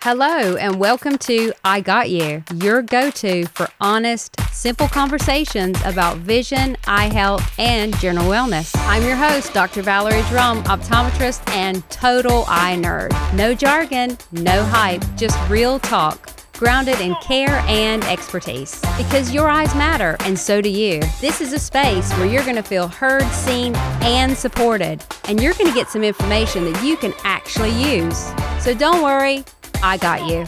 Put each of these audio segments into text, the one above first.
Hello and welcome to I Got You, your go-to for honest, simple conversations about vision, eye health, and general wellness. I'm your host, Dr. Valarie Jerome, optometrist and total eye nerd. No jargon, no hype, just real talk, grounded in care and expertise. Because your eyes matter, and so do you. This is a space where you're going to feel heard, seen, and supported. And you're going to get some information that you can actually use. So don't worry, I got you.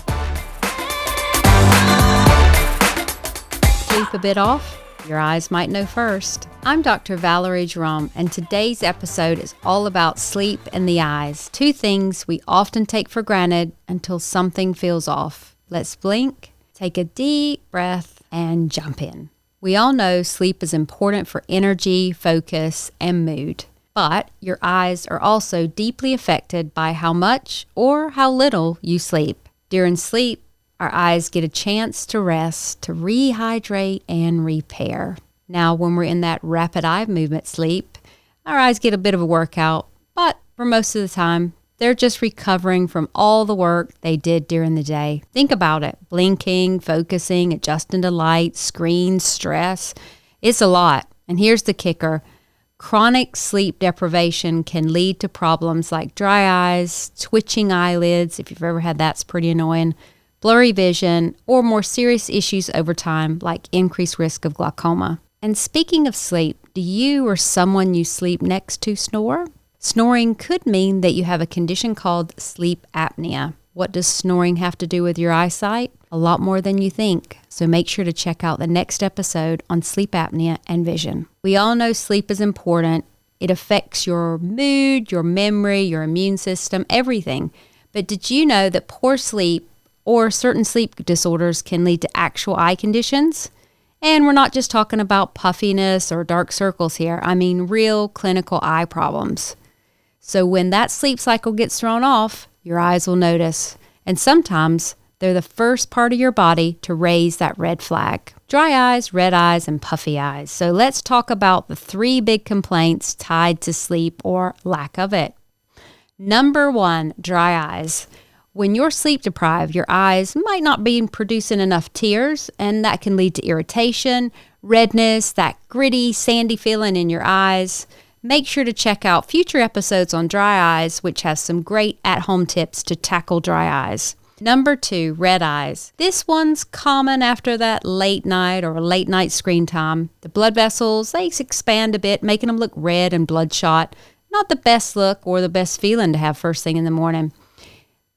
Sleep a bit off? Your eyes might know first. I'm Dr. Valarie Jerome, and today's episode is all about sleep and the eyes. Two things we often take for granted until something feels off. Let's blink, take a deep breath, and jump in. We all know sleep is important for energy, focus, and mood. But your eyes are also deeply affected by how much or how little you sleep. During sleep, our eyes get a chance to rest, to rehydrate, and repair. Now, when we're in that rapid eye movement sleep, our eyes get a bit of a workout, but for most of the time, they're just recovering from all the work they did during the day. Think about it. Blinking, focusing, adjusting to light, screens, stress. It's a lot. And here's the kicker. Chronic sleep deprivation can lead to problems like dry eyes, twitching eyelids, if you've ever had that's pretty annoying, blurry vision, or more serious issues over time like increased risk of glaucoma. And speaking of sleep, do you or someone you sleep next to snore? Snoring could mean that you have a condition called sleep apnea. What does snoring have to do with your eyesight? A lot more than you think. So make sure to check out the next episode on sleep apnea and vision. We all know sleep is important. It affects your mood, your memory, your immune system, everything. But did you know that poor sleep or certain sleep disorders can lead to actual eye conditions? And we're not just talking about puffiness or dark circles here. I mean real clinical eye problems. So when that sleep cycle gets thrown off, your eyes will notice. And sometimes they're the first part of your body to raise that red flag. Dry eyes, red eyes, and puffy eyes. So let's talk about the three big complaints tied to sleep or lack of it. Number one, dry eyes. When you're sleep deprived, your eyes might not be producing enough tears, and that can lead to irritation, redness, that gritty, sandy feeling in your eyes. Make sure to check out future episodes on dry eyes, which has some great at-home tips to tackle dry eyes. Number two, red eyes. This one's common after that late night or late night screen time. The blood vessels, they expand a bit, making them look red and bloodshot. Not the best look or the best feeling to have first thing in the morning.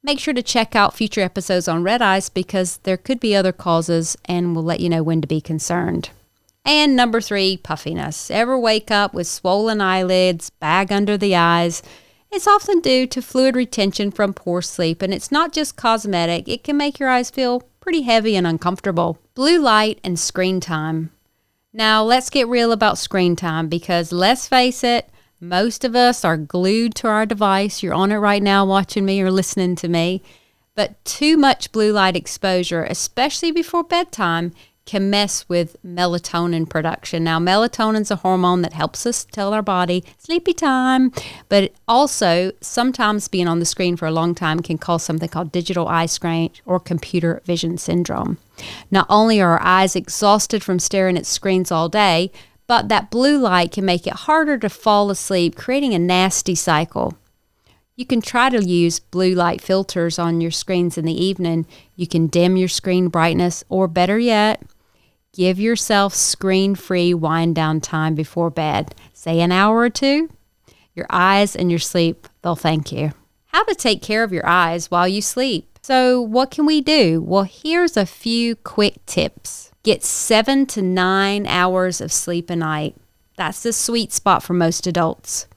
Make sure to check out future episodes on red eyes because there could be other causes, and we'll let you know when to be concerned. And number three, puffiness. Ever wake up with swollen eyelids, bag under the eyes? It's often due to fluid retention from poor sleep, and it's not just cosmetic. It can make your eyes feel pretty heavy and uncomfortable. Blue light and screen time. Now, let's get real about screen time because let's face it, most of us are glued to our device. You're on it right now watching me or listening to me. But too much blue light exposure, especially before bedtime, can mess with melatonin production. Now, melatonin's a hormone that helps us tell our body sleepy time, but it also sometimes being on the screen for a long time can cause something called digital eye strain or computer vision syndrome. Not only are our eyes exhausted from staring at screens all day, but that blue light can make it harder to fall asleep, creating a nasty cycle. You can try to use blue light filters on your screens in the evening. You can dim your screen brightness, or better yet, give yourself screen-free wind-down time before bed. Say an hour or two. Your eyes and your sleep, they'll thank you. How to take care of your eyes while you sleep. So what can we do? Well, here's a few quick tips. Get 7 to 9 hours of sleep a night. That's the sweet spot for most adults.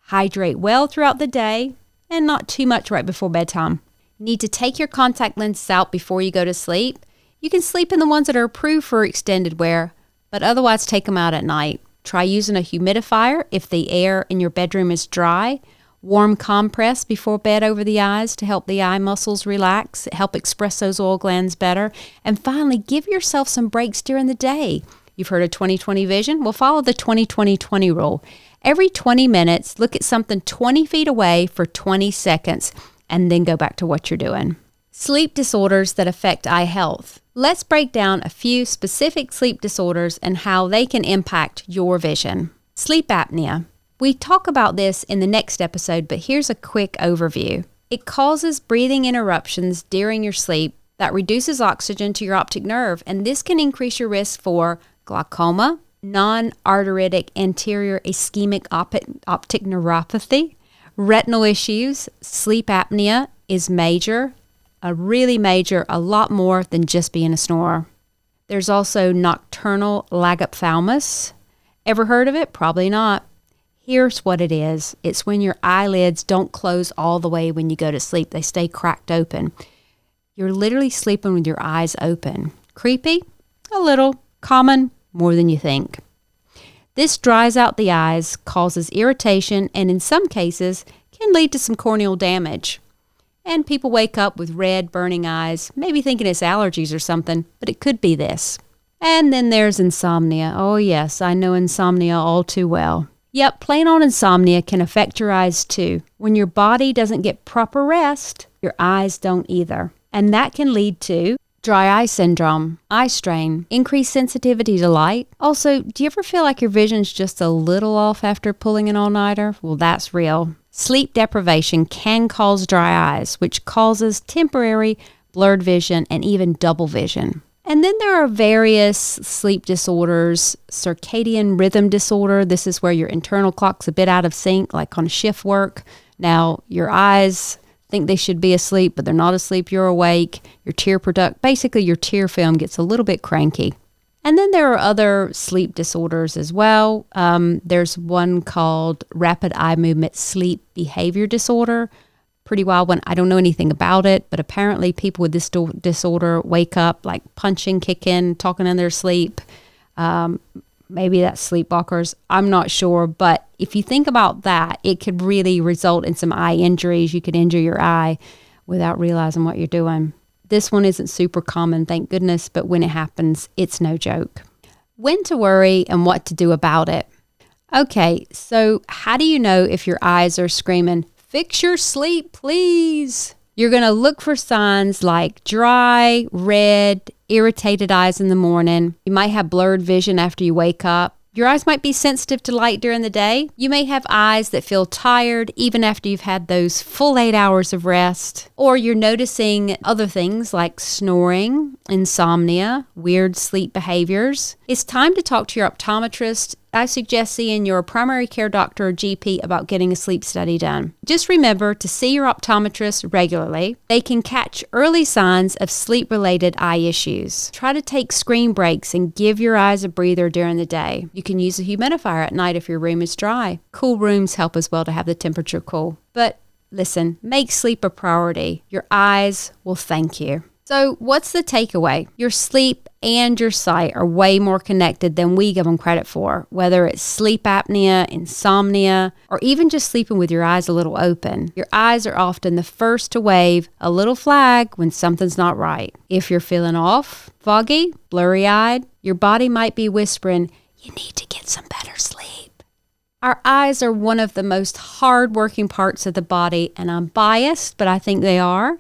Hydrate well throughout the day and not too much right before bedtime. You need to take your contact lenses out before you go to sleep. You can sleep in the ones that are approved for extended wear, but otherwise take them out at night. Try using a humidifier if the air in your bedroom is dry. Warm compress before bed over the eyes to help the eye muscles relax, help express those oil glands better. And finally, give yourself some breaks during the day. You've heard of 20/20 vision? Well, follow the 20/20/20 rule. Every 20 minutes, look at something 20 feet away for 20 seconds, and then go back to what you're doing. Sleep disorders that affect eye health. Let's break down a few specific sleep disorders and how they can impact your vision. Sleep apnea. We talk about this in the next episode, but here's a quick overview. It causes breathing interruptions during your sleep that reduces oxygen to your optic nerve, and this can increase your risk for glaucoma, non-arteritic anterior ischemic optic neuropathy, retinal issues. Sleep apnea is major, really major, a lot more than just being a snorer. There's also nocturnal lagophthalmos. Ever heard of it? Probably not. Here's what it is. It's when your eyelids don't close all the way when you go to sleep. They stay cracked open. You're literally sleeping with your eyes open. Creepy? A little. Common? More than you think. This dries out the eyes, causes irritation, and in some cases can lead to some corneal damage. And people wake up with red, burning eyes, maybe thinking it's allergies or something, but it could be this. And then there's insomnia. Oh yes, I know insomnia all too well. Yep, plain old insomnia can affect your eyes too. When your body doesn't get proper rest, your eyes don't either. And that can lead to dry eye syndrome, eye strain, increased sensitivity to light. Also, do you ever feel like your vision's just a little off after pulling an all-nighter? Well, that's real. Sleep deprivation can cause dry eyes, which causes temporary blurred vision and even double vision. And then there are various sleep disorders. Circadian rhythm disorder. This is where your internal clock's a bit out of sync, like on shift work. Now, your eyes think they should be asleep, but they're not asleep, you're awake. Basically your tear film gets a little bit cranky. And then there are other sleep disorders as well. There's one called rapid eye movement sleep behavior disorder. Pretty wild one. I don't know anything about it, but apparently people with this disorder wake up like punching, kicking, talking in their sleep. Maybe that's sleepwalkers. I'm not sure. But if you think about that, it could really result in some eye injuries. You could injure your eye without realizing what you're doing. This one isn't super common, thank goodness, but when it happens, it's no joke. When to worry and what to do about it. Okay, so how do you know if your eyes are screaming, "Fix your sleep, please"? You're going to look for signs like dry, red, irritated eyes in the morning. You might have blurred vision after you wake up. Your eyes might be sensitive to light during the day. You may have eyes that feel tired even after you've had those full 8 hours of rest. Or you're noticing other things like snoring, insomnia, weird sleep behaviors. It's time to talk to your optometrist. I suggest seeing your primary care doctor or GP about getting a sleep study done. Just remember to see your optometrist regularly. They can catch early signs of sleep-related eye issues. Try to take screen breaks and give your eyes a breather during the day. You can use a humidifier at night if your room is dry. Cool rooms help as well to have the temperature cool. But listen, make sleep a priority. Your eyes will thank you. So what's the takeaway? Your sleep and your sight are way more connected than we give them credit for, whether it's sleep apnea, insomnia, or even just sleeping with your eyes a little open. Your eyes are often the first to wave a little flag when something's not right. If you're feeling off, foggy, blurry-eyed, your body might be whispering, "You need to get some better sleep." Our eyes are one of the most hard-working parts of the body, and I'm biased, but I think they are.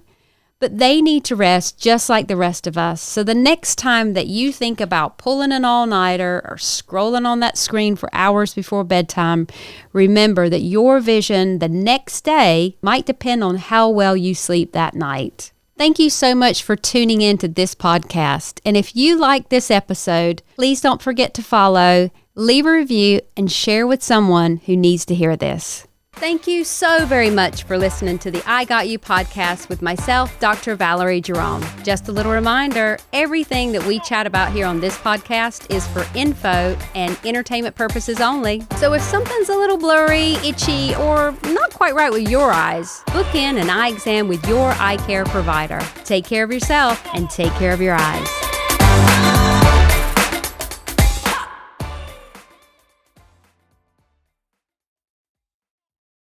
But they need to rest just like the rest of us. So the next time that you think about pulling an all-nighter or scrolling on that screen for hours before bedtime, remember that your vision the next day might depend on how well you sleep that night. Thank you so much for tuning in to this podcast. And if you like this episode, please don't forget to follow, leave a review, and share with someone who needs to hear this. Thank you so very much for listening to the I Got You podcast with myself, Dr. Valarie Jerome. Just a little reminder, everything that we chat about here on this podcast is for info and entertainment purposes only. So if something's a little blurry, itchy, or not quite right with your eyes, book in an eye exam with your eye care provider. Take care of yourself and take care of your eyes.